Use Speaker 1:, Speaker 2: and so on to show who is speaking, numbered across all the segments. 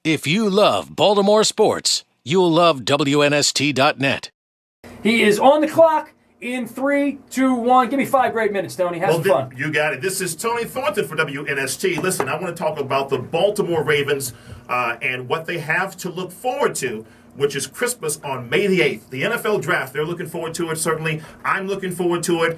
Speaker 1: If you love Baltimore sports, you'll love WNST.net.
Speaker 2: He is on the clock in 3, 2, 1. Give me 5 great minutes, Tony. Have some fun.
Speaker 3: You got it. This is Tony Thornton for WNST. Listen, I want to talk about the Baltimore Ravens and what they have to look forward to, which is Christmas on May the 8th. The NFL Draft, they're looking forward to it, certainly. I'm looking forward to it.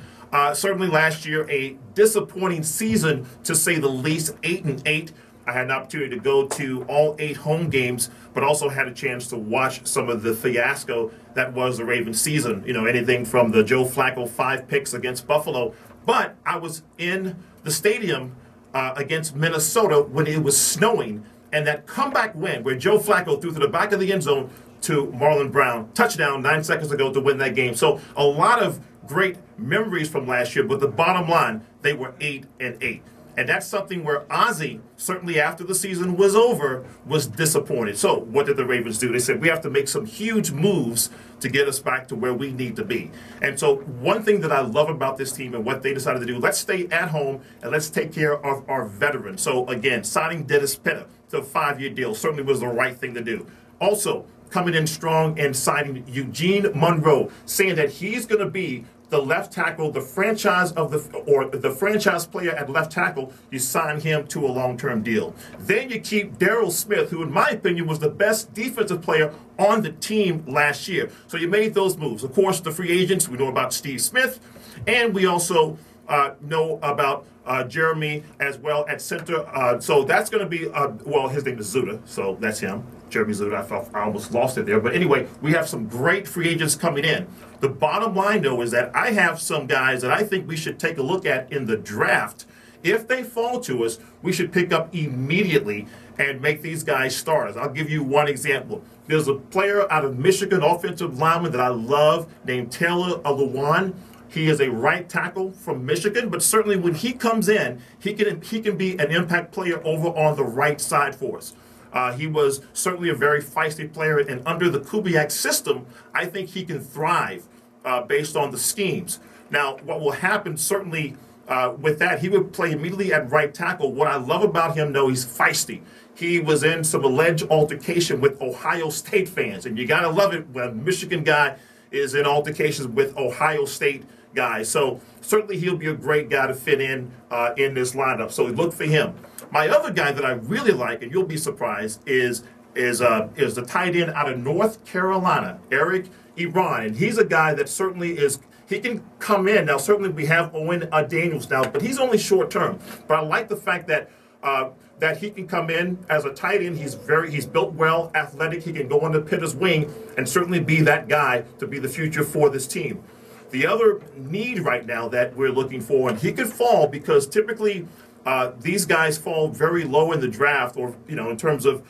Speaker 3: Certainly last year, a disappointing season, to say the least, 8-8. I had an opportunity to go to all 8 home games, but also had a chance to watch some of the fiasco that was the Ravens season. You know, anything from the Joe Flacco 5 picks against Buffalo. But I was in the stadium against Minnesota when it was snowing, and that comeback win where Joe Flacco threw to the back of the end zone to Marlon Brown, touchdown 9 seconds ago to win that game. So a lot of great memories from last year, but the bottom line, they were 8-8. And that's something where Ozzie, certainly after the season was over, was disappointed. So what did the Ravens do? They said, we have to make some huge moves to get us back to where we need to be. And so one thing that I love about this team and what they decided to do, let's stay at home and let's take care of our veterans. So again, signing Dennis Pitta to a 5-year deal certainly was the right thing to do. Also, coming in strong and signing Eugene Monroe, saying that he's going to be the left tackle, the franchise player at left tackle. You sign him to a long-term deal. Then you keep Darryl Smith, who in my opinion was the best defensive player on the team last year. So you made those moves. Of course, the free agents, we know about Steve Smith, and we also know about Jeremy as well at center. So that's going to be, his name is Zuda, so that's him. Jeremy Zuda, I almost lost it there. But anyway, we have some great free agents coming in. The bottom line, though, is that I have some guys that I think we should take a look at in the draft. If they fall to us, we should pick up immediately and make these guys starters. I'll give you one example. There's a player out of Michigan, offensive lineman that I love, named Taylor Lewan. He is a right tackle from Michigan, but certainly when he comes in, he can be an impact player over on the right side for us. He was certainly a very feisty player, and under the Kubiak system, I think he can thrive based on the schemes. Now, what will happen certainly with that, he would play immediately at right tackle. What I love about him, though, he's feisty. He was in some alleged altercation with Ohio State fans, and you got to love it when a Michigan guy is in altercations with Ohio State guys. So certainly he'll be a great guy to fit in this lineup. So look for him. My other guy that I really like, and you'll be surprised, is the tight end out of North Carolina, Eric Ebron. And he's a guy that certainly he can come in. Now, certainly we have Owen Daniels now, but he's only short term. But I like the fact that that he can come in as a tight end. He's built well, athletic. He can go under Pitta's wing and certainly be that guy to be the future for this team. The other need right now that we're looking for, and he could fall because typically these guys fall very low in the draft, or in terms of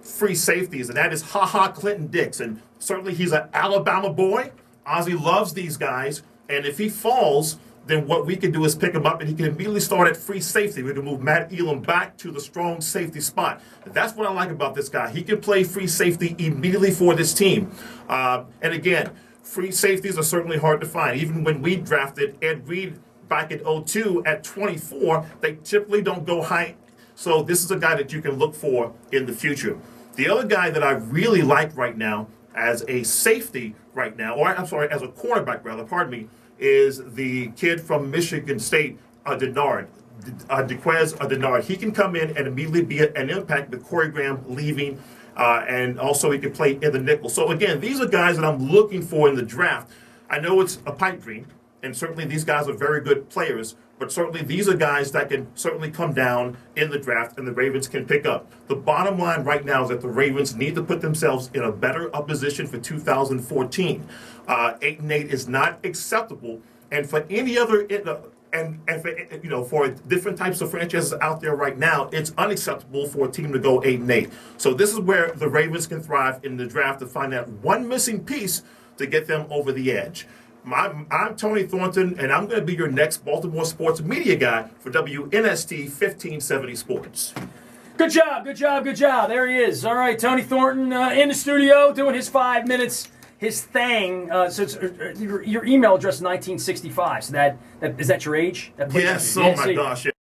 Speaker 3: free safeties, and that is Clinton Dix. And certainly he's an Alabama boy. Ozzie loves these guys, and if he falls, then what we can do is pick him up, and he can immediately start at free safety. We can move Matt Elam back to the strong safety spot. That's what I like about this guy. He can play free safety immediately for this team. And again, free safeties are certainly hard to find. Even when we drafted Ed Reed back in 2002 at 24, they typically don't go high. So this is a guy that you can look for in the future. The other guy that I really like right now as a safety right now, as a cornerback rather, is the kid from Michigan State, Dequez Denard. He can come in and immediately be an impact with Corey Graham leaving, and also he can play in the nickel. So again, these are guys that I'm looking for in the draft. I know it's a pipe dream, and certainly these guys are very good players, but certainly these are guys that can certainly come down in the draft and the Ravens can pick up. The bottom line right now is that the Ravens need to put themselves in a better position for 2014. 8-8 is not acceptable, and for any other for different types of franchises out there right now, it's unacceptable for a team to go 8-8. So this is where the Ravens can thrive in the draft to find that one missing piece to get them over the edge. I'm Tony Thornton, and I'm going to be your next Baltimore sports media guy for WNST 1570 Sports.
Speaker 2: Good job, good job, good job. There he is. All right, Tony Thornton in the studio doing his 5 minutes, his thing. So it's, your email address is 1965. So that is that your age?
Speaker 3: Yes, oh my gosh. Yeah.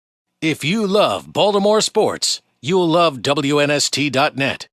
Speaker 1: If you love Baltimore sports, You'll love WNST.net.